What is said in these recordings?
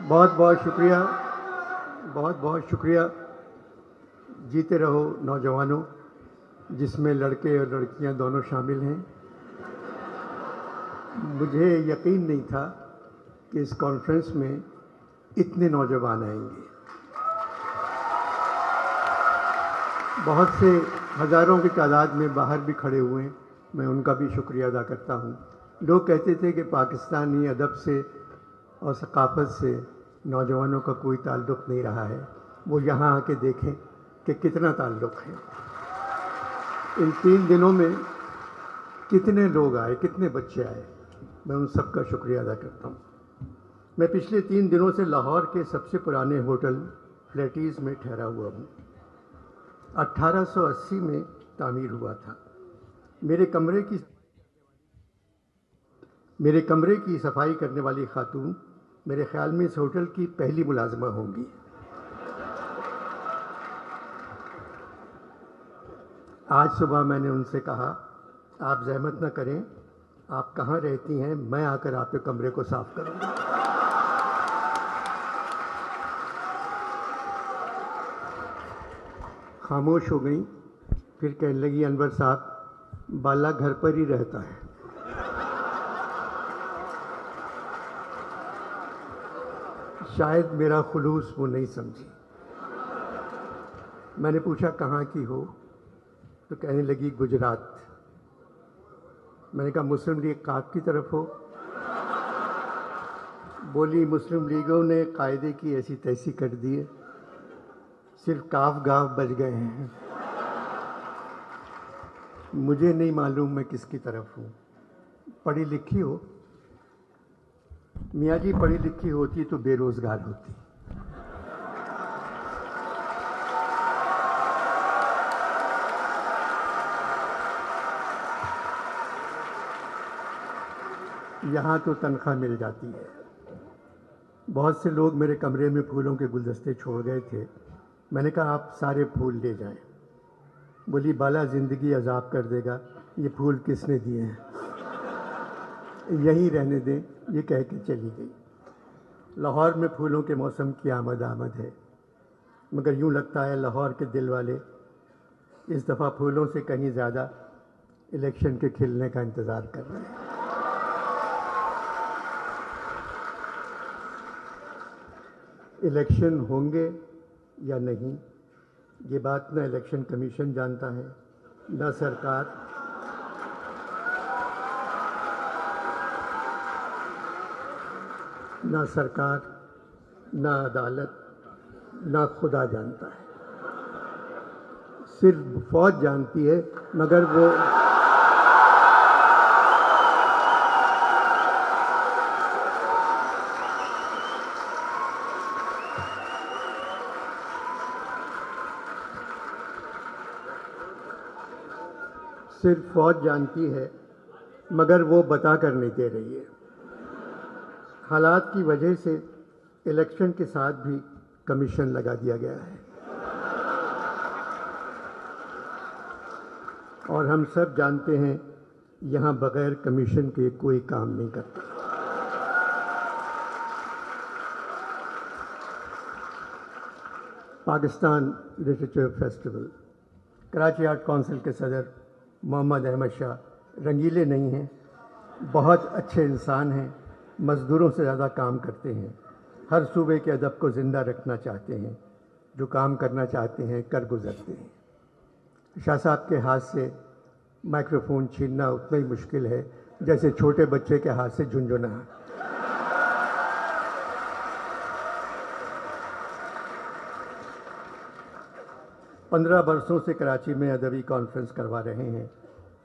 बहुत बहुत शुक्रिया, बहुत बहुत शुक्रिया। जीते रहो नौजवानों, जिसमें लड़के और लड़कियां दोनों शामिल हैं। मुझे यकीन नहीं था कि इस कॉन्फ्रेंस में इतने नौजवान आएंगे। बहुत से हज़ारों की तादाद में बाहर भी खड़े हुए हैं, मैं उनका भी शुक्रिया अदा करता हूँ। लोग कहते थे कि पाकिस्तानी अदब से और सकाफ़त से नौजवानों का कोई ताल्लुक़ नहीं रहा है। वो यहाँ आके देखें कि कितना ताल्लुक़ है। इन 3 दिनों में कितने लोग आए, कितने बच्चे आए, मैं उन सब का शुक्रिया अदा करता हूँ। मैं पिछले 3 दिनों से लाहौर के सबसे पुराने होटल फ्लैटीज़ में ठहरा हुआ हूँ। 1880 में तामीर हुआ था। मेरे कमरे की सफाई करने वाली खातून मेरे ख्याल में इस होटल की पहली मुलाजिमा होंगी। आज सुबह मैंने उनसे कहा, आप ज़हमत न करें, आप कहाँ रहती हैं, मैं आकर आपके कमरे को साफ़ करूँगा। खामोश हो गई, फिर कहने लगी, अनवर साहब, बाला घर पर ही रहता है। शायद मेरा खुलूस वो नहीं समझी। मैंने पूछा कहाँ की हो, तो कहने लगी गुजरात। मैंने कहा मुस्लिम लीग काफ की तरफ हो? बोली मुस्लिम लीगों ने कायदे की ऐसी तैसी कर दी है, सिर्फ काफ गाफ बच गए हैं। मुझे नहीं मालूम मैं किसकी तरफ हूँ। पढ़ी लिखी हो? मियाँ जी पढ़ी लिखी होती तो बेरोजगार होती। यहाँ तो तनख्वाह मिल जाती है। बहुत से लोग मेरे कमरे में फूलों के गुलदस्ते छोड़ गए थे। मैंने कहा आप सारे फूल ले जाएं। बोली बाला ज़िंदगी अजाब कर देगा, ये फूल किसने दिए हैं, यहीं रहने दें, ये कह के चली गई। लाहौर में फूलों के मौसम की आमद है, मगर यूँ लगता है लाहौर के दिल वाले इस दफ़ा फूलों से कहीं ज़्यादा इलेक्शन के खिलने का इंतज़ार कर रहे हैं। इलेक्शन होंगे या नहीं, ये बात न इलेक्शन कमीशन जानता है, न सरकार, न अदालत, न खुदा जानता है। सिर्फ फौज जानती है, मगर वो मगर वो बता कर नहीं दे रही है। हालात की वजह से इलेक्शन के साथ भी कमीशन लगा दिया गया है, और हम सब जानते हैं यहाँ बगैर कमीशन के कोई काम नहीं करता। Pakistan literature festival, Karachi art council के सदर मोहम्मद अहमद शाह रंगीले नहीं हैं, बहुत अच्छे इंसान हैं, मज़दूरों से ज़्यादा काम करते हैं, हर सूबे के अदब को ज़िंदा रखना चाहते हैं, जो काम करना चाहते हैं कर गुज़रते हैं। शाह साहब के हाथ से माइक्रोफोन छीनना उतना ही मुश्किल है जैसे छोटे बच्चे के हाथ से झुनझुना। 15 बरसों से कराची में अदबी कॉन्फ्रेंस करवा रहे हैं।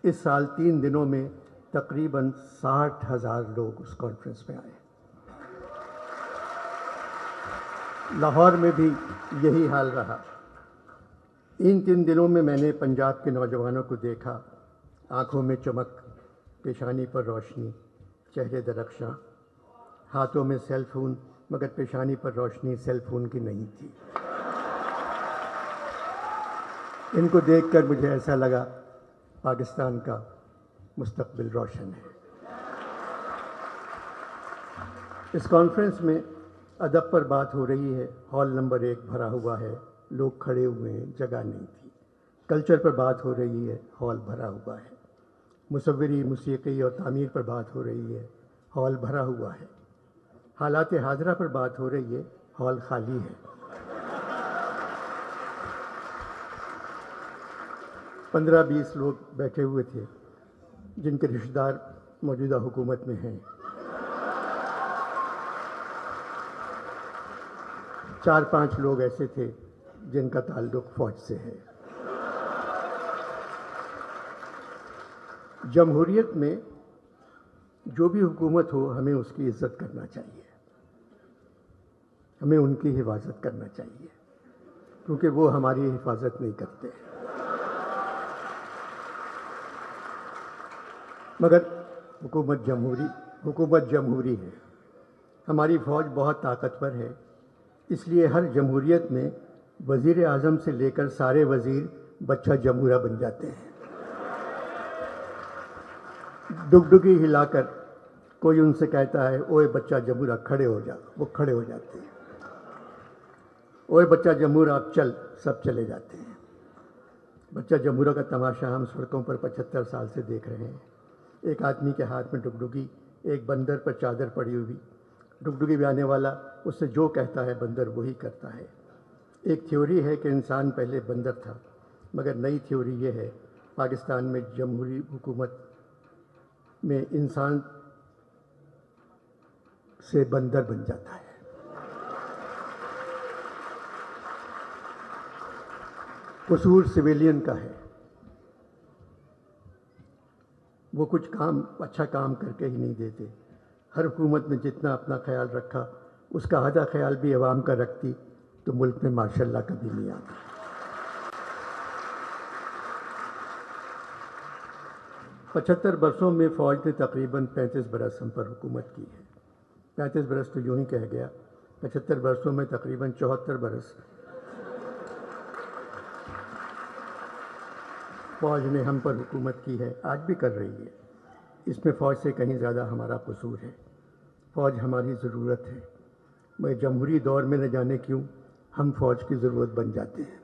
इस साल 3 दिनों में तकरीबन 60,000 लोग उस कॉन्फ्रेंस में आए। लाहौर में भी यही हाल रहा। इन 3 दिनों में मैंने पंजाब के नौजवानों को देखा, आंखों में चमक, पेशानी पर रोशनी, चेहरे दरख्शां, हाथों में सेल फोन, मगर पेशानी पर रोशनी सेल फोन की नहीं थी। इनको देखकर मुझे ऐसा लगा पाकिस्तान का मुस्तकबिल रोशन है। इस कॉन्फ्रेंस में अदब पर बात हो रही है, हॉल नंबर 1 भरा हुआ है, लोग खड़े हुए हैं, जगह नहीं थी। कल्चर पर बात हो रही है, हॉल भरा हुआ है। मुसव्विरी, मूसीकी और तामीर पर बात हो रही है, हॉल भरा हुआ है। हालात हाज़रा पर बात हो रही है, हॉल खाली है। 15-20 लोग बैठे हुए थे जिनके रिश्तेदार मौजूदा हुकूमत में हैं। 4-5 लोग ऐसे थे जिनका ताल्लुक फ़ौज से है। जमहूरियत में जो भी हुकूमत हो, हमें उसकी इज़्ज़त करना चाहिए, हमें उनकी हिफाजत करना चाहिए, क्योंकि वो हमारी हिफाजत नहीं करते। मगर हुकूमत जमहूरी है। हमारी फ़ौज बहुत ताकतवर है, इसलिए हर जमहूरियत में वज़ीर आज़म से लेकर सारे वज़ीर बच्चा जमहूरा बन जाते हैं। डुगडुगी हिलाकर कोई उनसे कहता है, ओए बच्चा जमहूरा खड़े हो जा, वो खड़े हो जाते हैं। ओए बच्चा जमहूरा अब चल, सब चले जाते हैं। बच्चा जमहूरा का तमाशा हम सड़कों पर 75 साल से देख रहे हैं। एक आदमी के हाथ में डुगडुगी, एक बंदर पर चादर पड़ी हुई। डुगडुगी बजाने वाला उससे जो कहता है बंदर वही करता है। एक थ्योरी है कि इंसान पहले बंदर था, मगर नई थ्योरी ये है पाकिस्तान में जमहूरी हुकूमत में इंसान से बंदर बन जाता है। कसूर सिविलियन का है, वो कुछ अच्छा काम करके ही नहीं देते। हर हुकूमत ने जितना अपना ख्याल रखा, उसका आधा ख्याल भी अवाम का रखती तो मुल्क में माशाल्लाह कभी नहीं आता। पचहत्तर बरसों में फ़ौज ने तकरीबन 35 बरस हम पर हुकूमत की है। 35 बरस तो यूँ ही कह गया, 75 बरसों में तकरीबन 74 बरस फ़ौज ने हम पर हुकूमत की है, आज भी कर रही है। इसमें फ़ौज से कहीं ज़्यादा हमारा कसूर है। फ़ौज हमारी ज़रूरत है, मगर जमहूरी दौर में न जाने क्यों हम फ़ौज की ज़रूरत बन जाते हैं।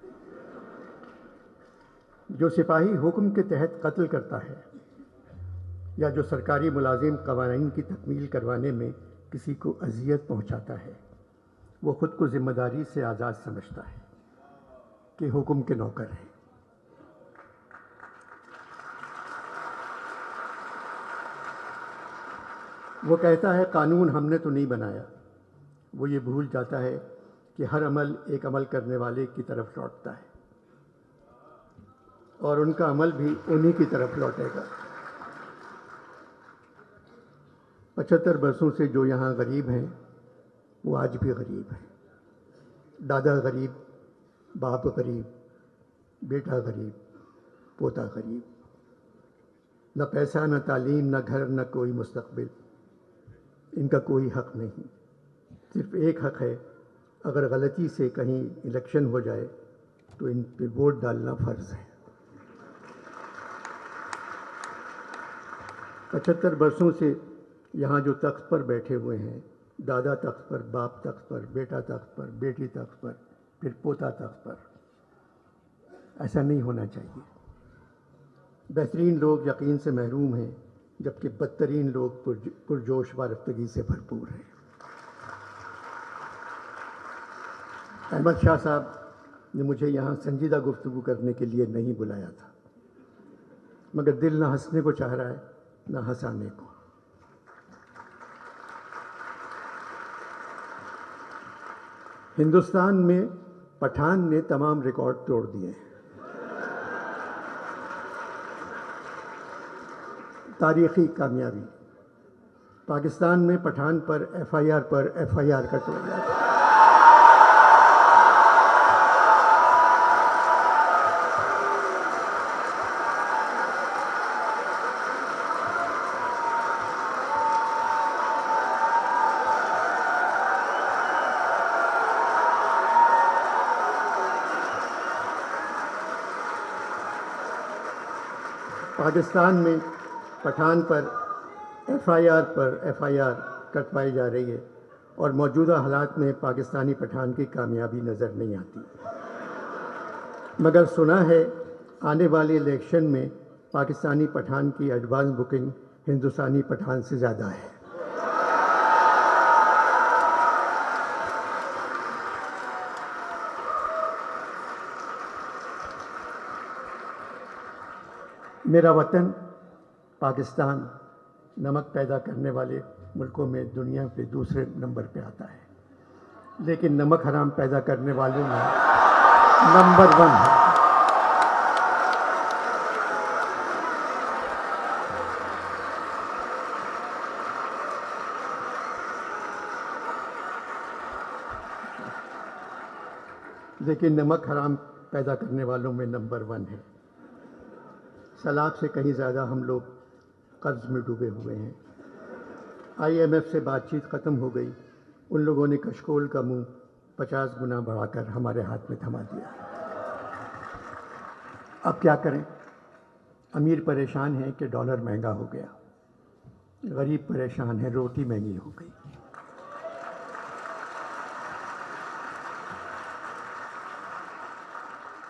जो सिपाही हुक्म के तहत कत्ल करता है या जो सरकारी मुलाजिम कवानीन की तकमील करवाने में किसी को अजियत पहुंचाता है, वो ख़ुद को ज़िम्मेदारी से आज़ाद समझता है कि हुक्म के नौकर हैं। वो कहता है कानून हमने तो नहीं बनाया। वो ये भूल जाता है कि हर अमल एक अमल करने वाले की तरफ लौटता है और उनका अमल भी उन्हीं की तरफ लौटेगा। 75 बरसों से जो यहाँ गरीब हैं वो आज भी गरीब हैं। दादा गरीब, बाप गरीब, बेटा गरीब, पोता गरीब। न पैसा, न तालीम, न घर, न कोई मुस्तकबिल। इनका कोई हक नहीं। सिर्फ एक हक है, अगर गलती से कहीं इलेक्शन हो जाए तो इन पे वोट डालना फ़र्ज़ है। 75 बरसों से यहाँ जो तख्त पर बैठे हुए हैं, दादा तख्त पर, बाप तख्त पर, बेटा तख्त पर, बेटी तख्त पर, फिर पोता तख्त पर, ऐसा नहीं होना चाहिए। बेहतरीन लोग यकीन से महरूम हैं, जबकि बदतरीन लोग पुरजोश वारफ्तगी से भरपूर हैं। अहमद शाह साहब ने मुझे यहाँ संजीदा गुफ्तगू करने के लिए नहीं बुलाया था, मगर दिल न हंसने को चाह रहा है न हंसाने को। हिंदुस्तान में पठान ने तमाम रिकॉर्ड तोड़ दिए हैं। तारीख़ी कामयाबी। पाकिस्तान में पठान पर एफआईआर कटवाया। पाकिस्तान में पठान पर एफआईआर कटवाई जा रही है और मौजूदा हालात में पाकिस्तानी पठान की कामयाबी नज़र नहीं आती। मगर सुना है आने वाले इलेक्शन में पाकिस्तानी पठान की एडवांस बुकिंग हिंदुस्तानी पठान से ज़्यादा है। मेरा वतन पाकिस्तान नमक पैदा करने वाले मुल्कों में दुनिया पे दूसरे नंबर पे आता है, लेकिन नमक हराम पैदा करने वालों में नंबर 1 है। लेकिन नमक हराम पैदा करने वालों में नंबर 1 है। सलाब से कहीं ज़्यादा हम लोग कर्ज में डूबे हुए हैं। IMF से बातचीत ख़त्म हो गई, उन लोगों ने कशकोल का मुंह 50 गुना बढ़ाकर हमारे हाथ में थमा दिया। अब क्या करें? अमीर परेशान है कि डॉलर महंगा हो गया, गरीब परेशान है रोटी महंगी हो गई।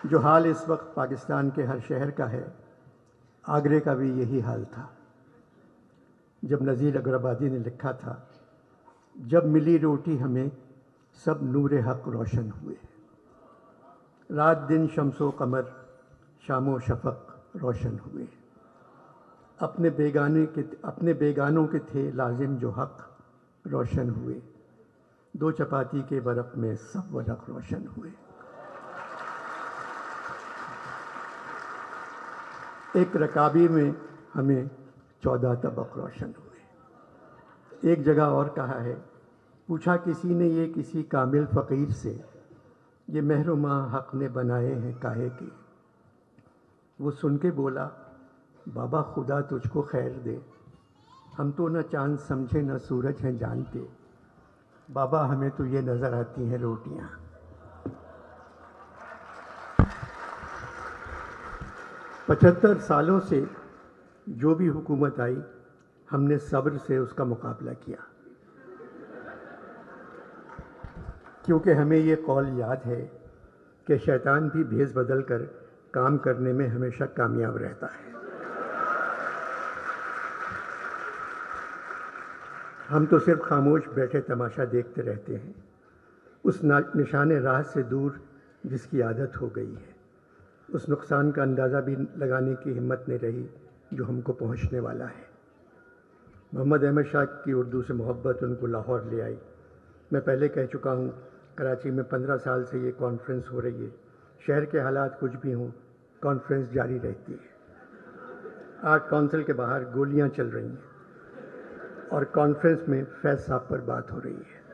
जो हाल इस वक्त पाकिस्तान के हर शहर का है, आगरे का भी यही हाल था। जब नज़ीर अकरबादी ने लिखा था, जब मिली रोटी हमें सब नूरे हक रोशन हुए, रात दिन शम्सो कमर शामो शफक रोशन हुए, अपने बेगानों के थे लाजिम जो हक रोशन हुए, दो चपाती के वरक में सब वरक रोशन हुए। एक रकाबी में हमें 14 तबक रोशन हुए। एक जगह और कहा है, पूछा किसी ने ये किसी कामिल फ़कीर से, ये महरुमा हक़ ने बनाए हैं काहे के। वो सुन के बोला, बाबा खुदा तुझको खैर दे, हम तो न चांद समझे न सूरज हैं जानते, बाबा हमें तो ये नज़र आती हैं रोटियाँ। पचहत्तर सालों से जो भी हुकूमत आई, हमने सब्र से उसका मुकाबला किया, क्योंकि हमें ये कौल याद है कि शैतान भी भेस बदल कर काम करने में हमेशा कामयाब रहता है। हम तो सिर्फ खामोश बैठे तमाशा देखते रहते हैं, उस निशाने राह से दूर जिसकी आदत हो गई है। उस नुकसान का अंदाज़ा भी लगाने की हिम्मत नहीं रही जो हमको पहुंचने वाला है। मोहम्मद अहमद शाह की उर्दू से मोहब्बत उनको लाहौर ले आई। मैं पहले कह चुका हूं, कराची में 15 साल से ये कॉन्फ्रेंस हो रही है। शहर के हालात कुछ भी हों, कॉन्फ्रेंस जारी रहती है। आर्ट काउंसिल के बाहर गोलियां चल रही हैं और कॉन्फ्रेंस में फैज़ साहब पर बात हो रही है।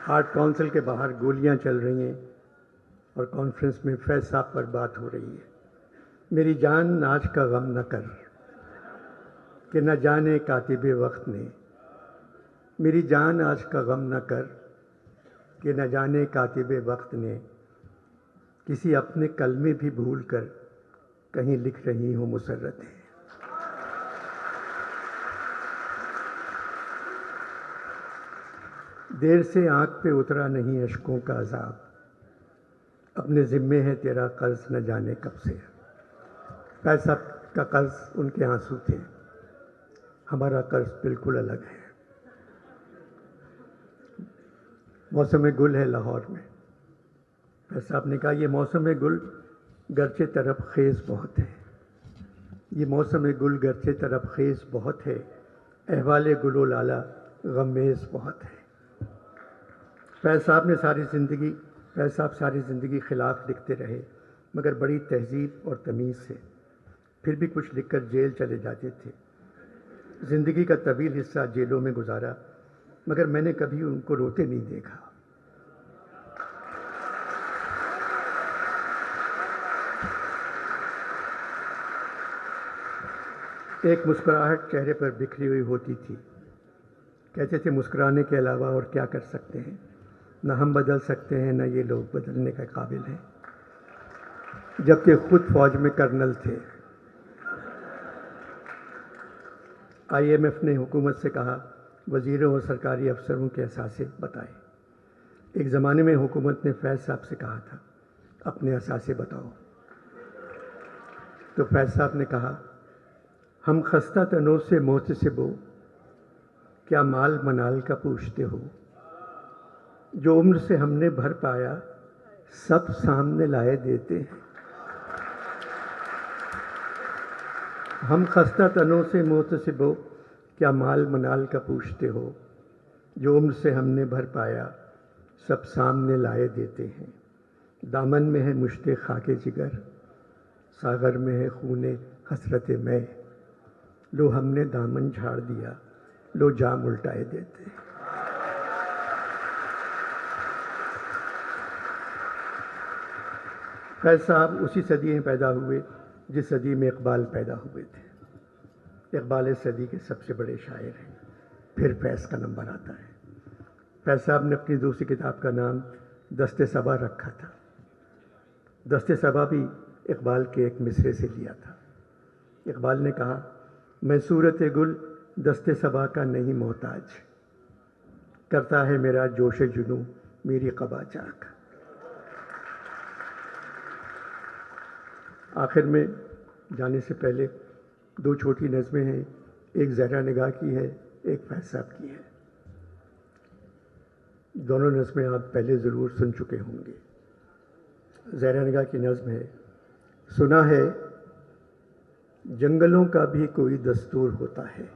आर्ट काउंसिल के बाहर गोलियां चल रही हैं और कॉन्फ्रेंस में फैज़ साहब पर बात हो रही है। मेरी जान आज का गम न कर कि न जाने कातिबे वक्त ने, मेरी जान आज का गम न कर कि न जाने कातिबे वक्त ने, किसी अपने कलमे भी भूल कर कहीं लिख रही हो मुसर्रतें। देर से आँख पे उतरा नहीं अश्कों का अज़ाब, अपने ज़िम्मे है तेरा कर्ज न जाने कब से। पैसा का कर्ज उनके आंसू थे, हमारा कर्ज बिल्कुल अलग है। मौसम गुल है लाहौर में। पैसा साहब ने कहा, ये मौसम गुल गरचे तरफ खेज़ बहुत है, ये मौसम गुल गरचे तरफ खेज़ बहुत है, अहवाले गुलो लाला गमेज़ बहुत है। फैज़ साहब सारी ज़िंदगी खिलाफ लिखते रहे, मगर बड़ी तहजीब और तमीज़ से। फिर भी कुछ लिखकर जेल चले जाते थे। ज़िंदगी का तवील हिस्सा जेलों में गुजारा, मगर मैंने कभी उनको रोते नहीं देखा। एक मुस्कुराहट चेहरे पर बिखरी हुई होती थी। कहते थे, मुस्कुराने के अलावा और क्या कर सकते हैं, न हम बदल सकते हैं न ये लोग बदलने के काबिल हैं। जबकि खुद फौज में कर्नल थे। IMF ने हुकूमत से कहा, वजीरों और सरकारी अफसरों के असासे बताएं। एक ज़माने में हुकूमत ने फैज़ साहब से कहा था, अपने असासे बताओ। तो फैज़ साहब ने कहा, हम खस्ता तनों से मोहतसिब हो, क्या माल मनाल का पूछते हो। जो उम्र से हमने भर पाया, सब सामने लाए देते हैं। हम खस्ता तनों से मोहतसिब हो, क्या माल मनाल का पूछते हो। जो उम्र से हमने भर पाया, सब सामने लाए देते हैं। दामन में है मुश्ते खाके जिगर, सागर में है खूने हसरत मैं। लो हमने दामन झाड़ दिया, लो जाम उल्टाए देते हैं। फैज़ साहब उसी सदी में पैदा हुए जिस सदी में इकबाल पैदा हुए थे। इकबाल इस सदी के सबसे बड़े शायर हैं। फिर फैज़ का नंबर आता है। फैज़ साहब ने अपनी दूसरी किताब का नाम दस्ते सबा रखा था। दस्ते सबा भी इकबाल के एक मिसरे से लिया था। इकबाल ने कहा, मैं सूरत गुल दस्ते सबा का नहीं मोहताज, करता है मेरा जोश जुनू मेरी क़बा चाक। आखिर में जाने से पहले दो छोटी नज़में हैं, एक ज़हरा निगाह की है, एक फैज़ साहब की है। दोनों नज़में आप पहले ज़रूर सुन चुके होंगे। ज़हरा निगाह की नज़्म है, सुना है जंगलों का भी कोई दस्तूर होता है।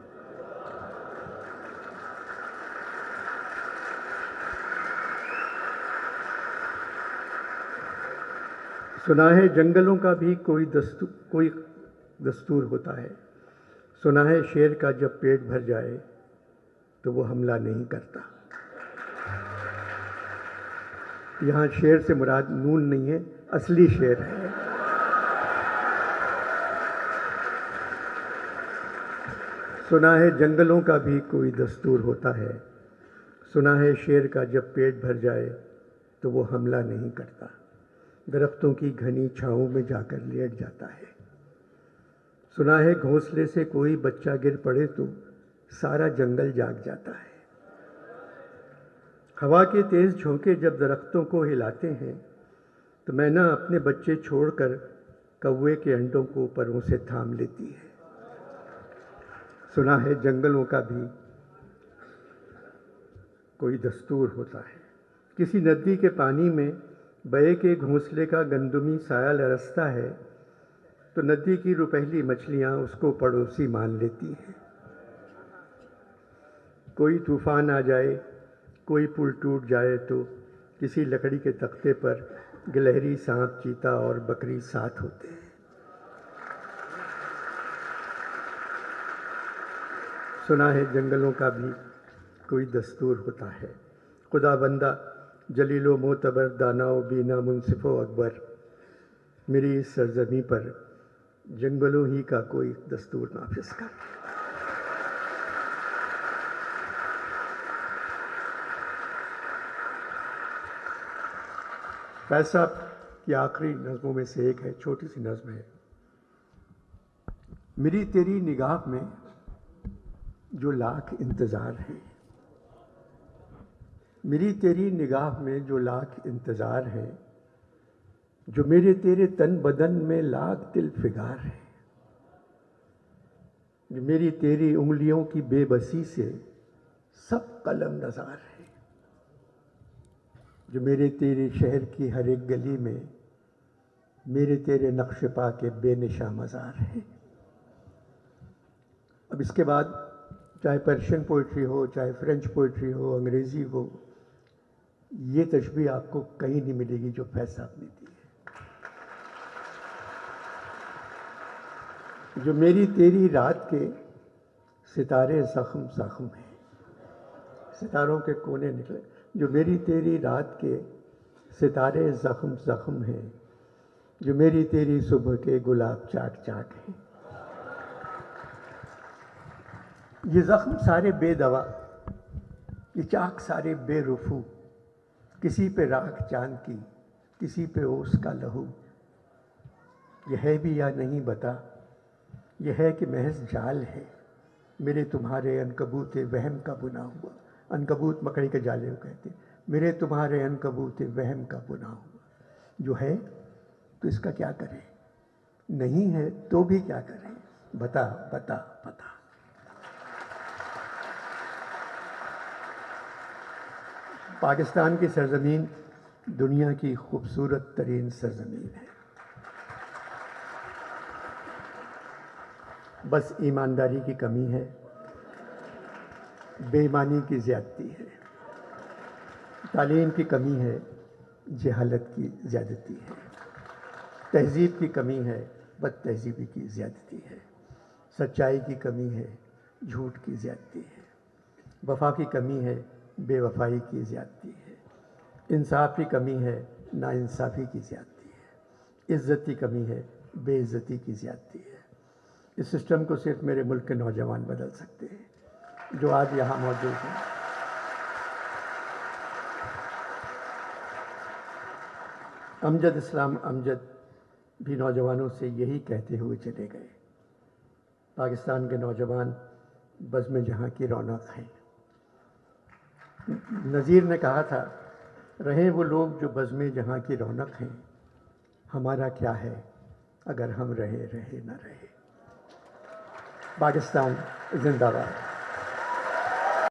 सुना है जंगलों का भी कोई दस्तूर होता है। सुना है शेर का जब पेट भर जाए तो वो हमला नहीं करता। यहाँ शेर से मुराद नून नहीं है, असली शेर है। सुना है जंगलों का भी कोई दस्तूर होता है। सुना है शेर का जब पेट भर जाए तो वो हमला नहीं करता, दरख्तों की घनी छाँव में जाकर लेट जाता है। सुना है घोंसले से कोई बच्चा गिर पड़े तो सारा जंगल जाग जाता है। हवा के तेज़ झोंके जब दरख्तों को हिलाते हैं तो मैना अपने बच्चे छोड़कर कौवे के अंडों को परों से थाम लेती है। सुना है जंगलों का भी कोई दस्तूर होता है। किसी नदी के पानी में बये के घोंसले का गंदुमी साया लरसता है तो नदी की रुपहली मछलियाँ उसको पड़ोसी मान लेती हैं। कोई तूफान आ जाए, कोई पुल टूट जाए तो किसी लकड़ी के तख्ते पर गिलहरी, सांप, चीता और बकरी साथ होते हैं। सुना है जंगलों का भी कोई दस्तूर होता है। खुदा बंदा जलीलो मोतबर दानाओ बीना मुनसिफ़ो अकबर, मेरी इस सरजमी पर जंगलों ही का कोई दस्तूर नाफिज कर। फैज़ साहब की आखिरी नज़मों में से एक है, छोटी सी नज़म है। मेरी तेरी निगाह में जो लाख इंतज़ार है, मेरी तेरी निगाह में जो लाख इंतज़ार है, जो मेरे तेरे तन बदन में लाख दिल फिगार है, जो मेरी तेरी उंगलियों की बेबसी से सब कलम नज़ार है, जो मेरे तेरे शहर की हर एक गली में मेरे तेरे नक्श पा के बेनिशा मज़ार है। अब इसके बाद चाहे पर्शियन पोइट्री हो, चाहे फ्रेंच पोइट्री हो, अंग्रेज़ी हो, ये तशबीह आपको कहीं नहीं मिलेगी जो फैज़ साहब ने दी है। जो मेरी तेरी रात के सितारे ज़ख्म ज़ख्म हैं, सितारों के कोने निकले। जो मेरी तेरी रात के सितारे ज़ख्म ज़ख्म हैं, जो मेरी तेरी सुबह के गुलाब चाक चाक हैं। ये ज़ख्म सारे बेदवा, ये चाक सारे बेरुफू, किसी पे राख चांद की, किसी पे ओस का लहू, यह है भी या नहीं बता, यह है कि महज जाल है मेरे तुम्हारे अनकबूते वहम का बुना हुआ। अनकबूत मकड़ी के जाले को कहते, मेरे तुम्हारे अनकबूते वहम का बुना हुआ। जो है तो इसका क्या करें, नहीं है तो भी क्या करें, बता बता बता। पाकिस्तान की सरजमीन दुनिया की खूबसूरत तरीन सरजमीन है। बस ईमानदारी की कमी है, बेईमानी की ज़्यादती है, तालीम की कमी है, जहालत की ज़्यादती है, तहज़ीब की कमी है, बद तहज़ीबी की ज़्यादती है, सच्चाई की कमी है, झूठ की ज़्यादती है, वफ़ा की कमी है, बेवफाई की ज़्यादती है, इंसाफ की कमी है, नाइंसाफ़ी की ज़्यादती है, इज़्ज़त की कमी है, बेइज़्ज़ती की ज़्यादती है। इस सिस्टम को सिर्फ मेरे मुल्क के नौजवान बदल सकते हैं जो आज यहाँ मौजूद हैं। अमजद इस्लाम अमजद भी नौजवानों से यही कहते हुए चले गए, पाकिस्तान के नौजवान बज़्म जहाँ की रौनक हैं। नज़ीर ने कहा था, रहें वो लोग जो बज़्म जहाँ की रौनक हैं, हमारा क्या है अगर हम रहे रहे न रहे। पाकिस्तान जिंदाबाद।